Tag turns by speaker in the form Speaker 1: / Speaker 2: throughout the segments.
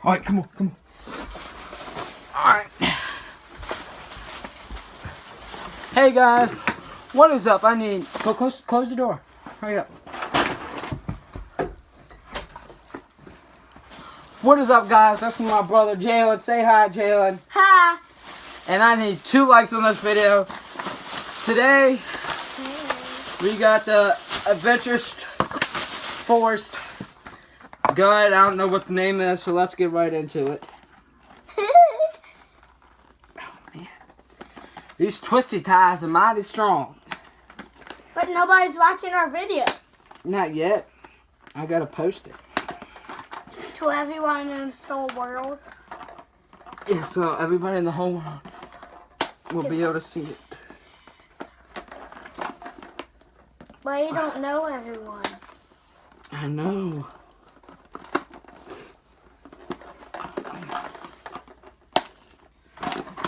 Speaker 1: Alright, come on, come on. Alright. Hey guys, what is up? I need... Go close the door. Hurry up. What is up, guys? This is my brother Jalen. Say hi, Jalen.
Speaker 2: Hi.
Speaker 1: And I need 2 likes on this video. Today, we got the Adventures Force gun. I don't know what the name is, so let's get right into it. Oh, man. These twisty ties are mighty strong.
Speaker 2: But nobody's watching our video.
Speaker 1: Not yet. I gotta post it.
Speaker 2: To everyone in this whole world.
Speaker 1: Yeah, so everybody in the whole world will be able to see it.
Speaker 2: But you don't know everyone.
Speaker 1: I know.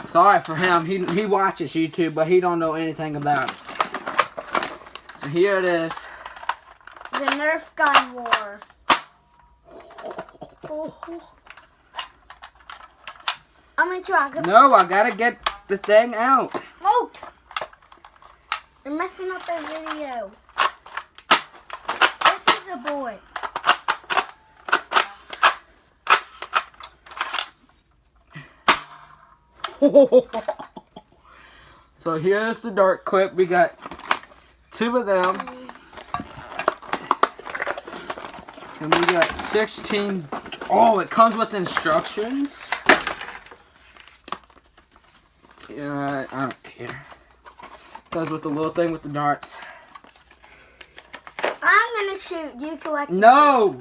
Speaker 1: Sorry for him. He watches YouTube, but he don't know anything about it. So here it is.
Speaker 2: The Nerf gun war. I'm gonna try.
Speaker 1: No, I gotta get the thing out.
Speaker 2: Oh! You're messing up the video. This is the boy.
Speaker 1: So here's the dart clip. We got 2 of them. And we got 16. Oh, it comes with instructions. Yeah, I don't care. It comes with the little thing with the darts.
Speaker 2: I'm gonna shoot. You collect.
Speaker 1: No!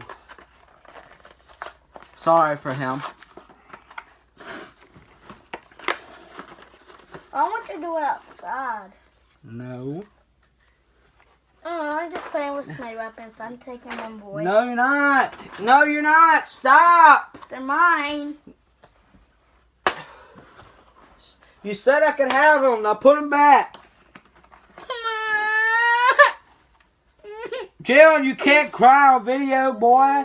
Speaker 1: Sorry for him.
Speaker 2: I want to do it outside.
Speaker 1: No.
Speaker 2: I'm just playing with my weapons. I'm taking them, boy.
Speaker 1: No, you're not. No, you're not. Stop.
Speaker 2: They're mine.
Speaker 1: You said I could have them. Now put them back. Jalen, you can't cry on video, boy.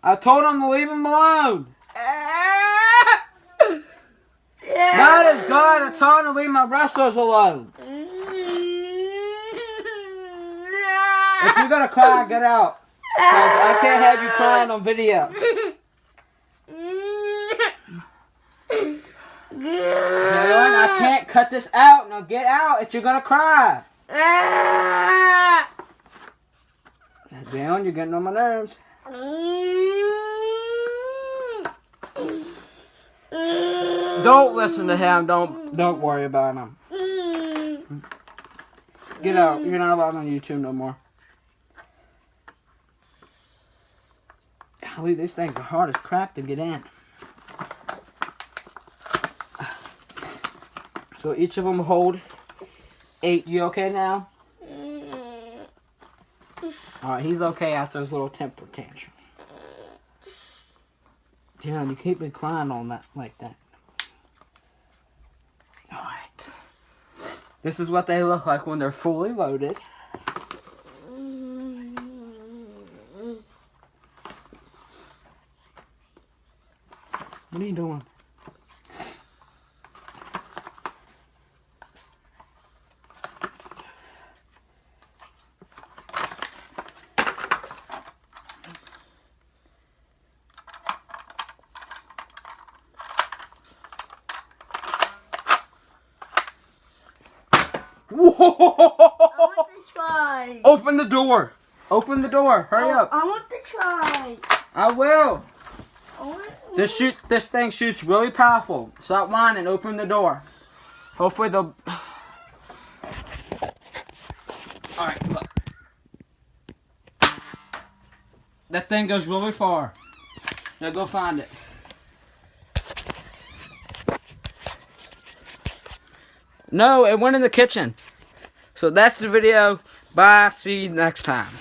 Speaker 1: I told him to leave him alone. Not as God, I told him to leave my wrestlers alone. If you're gonna cry, get out. Because I can't have you crying on video. Jalen, I can't cut this out. Now get out if you're gonna cry. Jalen, you're getting on my nerves. Don't listen to him. Don't worry about him. Get out. You're not allowed on YouTube no more. Golly, these things are hard as crap to get in. So each of them hold 8. You okay now? Alright, he's okay after his little temper tantrum. John, you can't be crying on that like that. Alright. This is what they look like when they're fully loaded. What are you doing? Whoa!
Speaker 2: I want to try.
Speaker 1: Open the door. Open the door. Hurry up.
Speaker 2: I want to try.
Speaker 1: I will. This thing shoots really powerful. Stop whining. Open the door. Hopefully they'll... Alright, look. That thing goes really far. Now go find it. No, it went in the kitchen. So that's the video. Bye. See you next time.